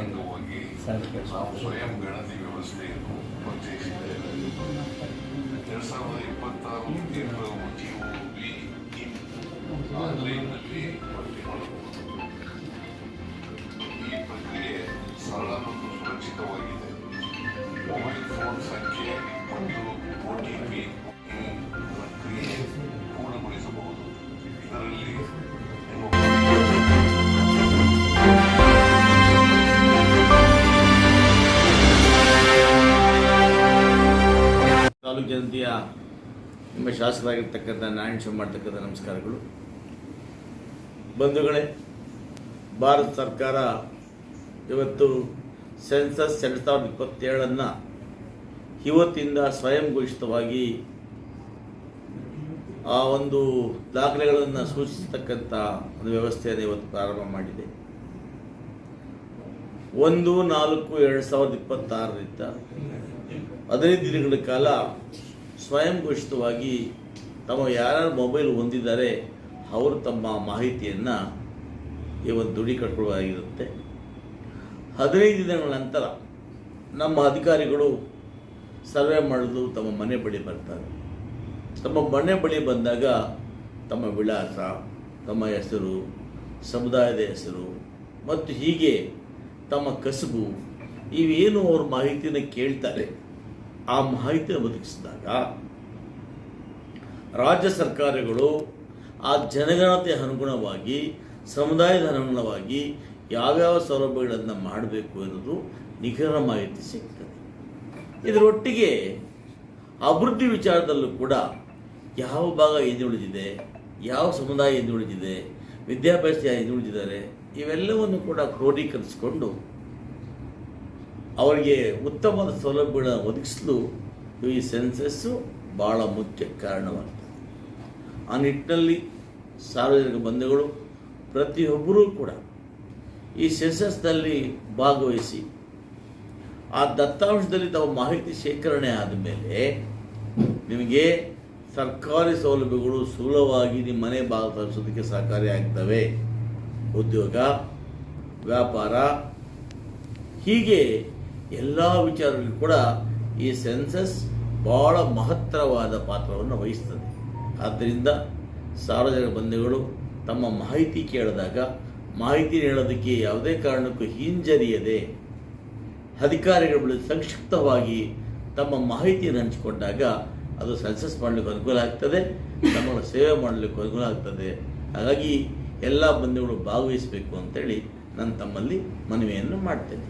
ಅಂಗವಾಗಿ ನಾವು ಸ್ವಯಂ ಗಣತಿ ವ್ಯವಸ್ಥೆಯನ್ನು ಪರಿಚಯಿಸಿದ್ದೇವೆ. 2026 ಏಪ್ರಿಲ್ ಜಿಒವಿ ಆನ್ಲೈನ್ನಲ್ಲಿ ಭರ್ತಿ ಮಾಡಬಹುದು. ಈ ಪ್ರಕ್ರಿಯೆ ಸರಳ ಮತ್ತು ಸುರಕ್ಷಿತವಾಗಿದೆ. ಮೊಬೈಲ್ ಫೋನ್ ಸಂಖ್ಯೆ ಮತ್ತು OTP ಈ ಪ್ರಕ್ರಿಯೆ ಪೂರ್ಣಗೊಳಿಸಬಹುದು. ಇದರಲ್ಲಿ ತಾಲೂಕು ಜನತೆಯ ನಿಮ್ಮ ಶಾಸಕರಾಗಿರ್ತಕ್ಕಂಥ ನಾರಾಯಣ ಮಾಡ್ತಕ್ಕಂಥ ನಮಸ್ಕಾರಗಳು. ಬಂಧುಗಳೇ, ಭಾರತ ಸರ್ಕಾರ ಇವತ್ತು ಸೆನ್ಸಸ್ 2027 ಇವತ್ತಿಂದ ಸ್ವಯಂ ಘೋಷಿತವಾಗಿ ಆ ಒಂದು ದಾಖಲೆಗಳನ್ನು ಸೂಚಿಸತಕ್ಕಂಥ ಒಂದು ವ್ಯವಸ್ಥೆಯನ್ನು ಇವತ್ತು ಪ್ರಾರಂಭ ಮಾಡಿದೆ. 1/4/2026 15 ದಿನಗಳ ಕಾಲ ಸ್ವಯಂ ಘೋಷಿತವಾಗಿ ಯಾರ್ಯಾರು ಮೊಬೈಲ್ ಹೊಂದಿದ್ದಾರೆ ಅವರು ತಮ್ಮ ಮಾಹಿತಿಯನ್ನು ಇವತ್ತು ದೃಢೀಕರಿಸುವುದಾಗಿರುತ್ತೆ. 15 ದಿನಗಳ ನಂತರ ನಮ್ಮ ಅಧಿಕಾರಿಗಳು ಸರ್ವೆ ಮಾಡಲು ತಮ್ಮ ಮನೆ ಬಳಿ ಬರ್ತಾರೆ. ತಮ್ಮ ಮನೆ ಬಳಿ ಬಂದಾಗ ತಮ್ಮ ವಿಳಾಸ, ತಮ್ಮ ಹೆಸರು, ಸಮುದಾಯದ ಹೆಸರು ಮತ್ತು ಹೀಗೆ ತಮ್ಮ ಕಸುಬು ಇವೇನು ಅವ್ರ ಮಾಹಿತಿಯನ್ನು ಕೇಳ್ತಾರೆ, ಆ ಮಾಹಿತಿಯನ್ನು ಒದಗಿಸಿದಾಗ ರಾಜ್ಯ ಸರ್ಕಾರಗಳು ಆ ಜನಗಣತಿಯ ಅನುಗುಣವಾಗಿ, ಸಮುದಾಯದ ಅನುಗುಣವಾಗಿ ಯಾವ್ಯಾವ ಸೌಲಭ್ಯಗಳನ್ನು ಮಾಡಬೇಕು ಎನ್ನುವುದು ನಿಖರ ಮಾಹಿತಿ ಸಿಗ್ತದೆ. ಇದರೊಟ್ಟಿಗೆ ಅಭಿವೃದ್ಧಿ ವಿಚಾರದಲ್ಲೂ ಕೂಡ ಯಾವ ಭಾಗ ಹಿಂದುಳಿದಿದೆ, ಯಾವ ಸಮುದಾಯ ಹಿಂದುಳಿದಿದೆ, ವಿದ್ಯಾಭ್ಯಾಸ ಹಿಂದುಳಿದಿದ್ದಾರೆ, ಇವೆಲ್ಲವನ್ನು ಕೂಡ ಕ್ರೋಢೀಕರಿಸಿಕೊಂಡು ಅವರಿಗೆ ಉತ್ತಮವಾದ ಸೌಲಭ್ಯಗಳನ್ನು ಒದಗಿಸಲು ಈ ಸೆನ್ಸಸ್ಸು ಭಾಳ ಮುಖ್ಯ ಕಾರಣವಾಗ್ತದೆ. ಆ ನಿಟ್ಟಿನಲ್ಲಿ ಸಾರ್ವಜನಿಕ ಬಂಧುಗಳು ಪ್ರತಿಯೊಬ್ಬರೂ ಕೂಡ ಈ ಸೆನ್ಸಸ್ನಲ್ಲಿ ಭಾಗವಹಿಸಿ ಆ ದತ್ತಾಂಶದಲ್ಲಿ ತಾವು ಮಾಹಿತಿ ಶೇಖರಣೆ ಆದ ಮೇಲೆ ನಿಮಗೆ ಸರ್ಕಾರಿ ಸೌಲಭ್ಯಗಳು ಸುಲಭವಾಗಿ ನಿಮ್ಮ ಮನೆ ಭಾಗ ತಲುಪಿಸೋದಕ್ಕೆ ಸಹಕಾರಿಯಾಗ್ತವೆ. ಉದ್ಯೋಗ, ವ್ಯಾಪಾರ, ಹೀಗೆ ಎಲ್ಲ ವಿಚಾರಗಳು ಕೂಡ ಈ ಸೆನ್ಸಸ್ ಭಾಳ ಮಹತ್ತರವಾದ ಪಾತ್ರವನ್ನು ವಹಿಸ್ತದೆ. ಆದ್ದರಿಂದ ಸಾರ್ವಜನಿಕ ಬಂಧುಗಳು ತಮ್ಮ ಮಾಹಿತಿ ಕೇಳಿದಾಗ ಮಾಹಿತಿ ನೀಡೋದಕ್ಕೆ ಯಾವುದೇ ಕಾರಣಕ್ಕೂ ಹಿಂಜರಿಯದೆ ಅಧಿಕಾರಿಗಳ ಬಳಿ ಸಂಕ್ಷಿಪ್ತವಾಗಿ ತಮ್ಮ ಮಾಹಿತಿಯನ್ನು ಹಂಚಿಕೊಂಡಾಗ ಅದು ಸೆನ್ಸಸ್ ಮಾಡಲಿಕ್ಕೆ ಅನುಕೂಲ ಆಗ್ತದೆ, ತಮ್ಮಗಳ ಸೇವೆ ಮಾಡಲಿಕ್ಕೆ ಅನುಕೂಲ ಆಗ್ತದೆ. ಹಾಗಾಗಿ ಎಲ್ಲ ಬಂಧುಗಳು ಭಾಗವಹಿಸಬೇಕು ಅಂತೇಳಿ ನಾನು ತಮ್ಮಲ್ಲಿ ಮನವಿಯನ್ನು ಮಾಡ್ತೇನೆ.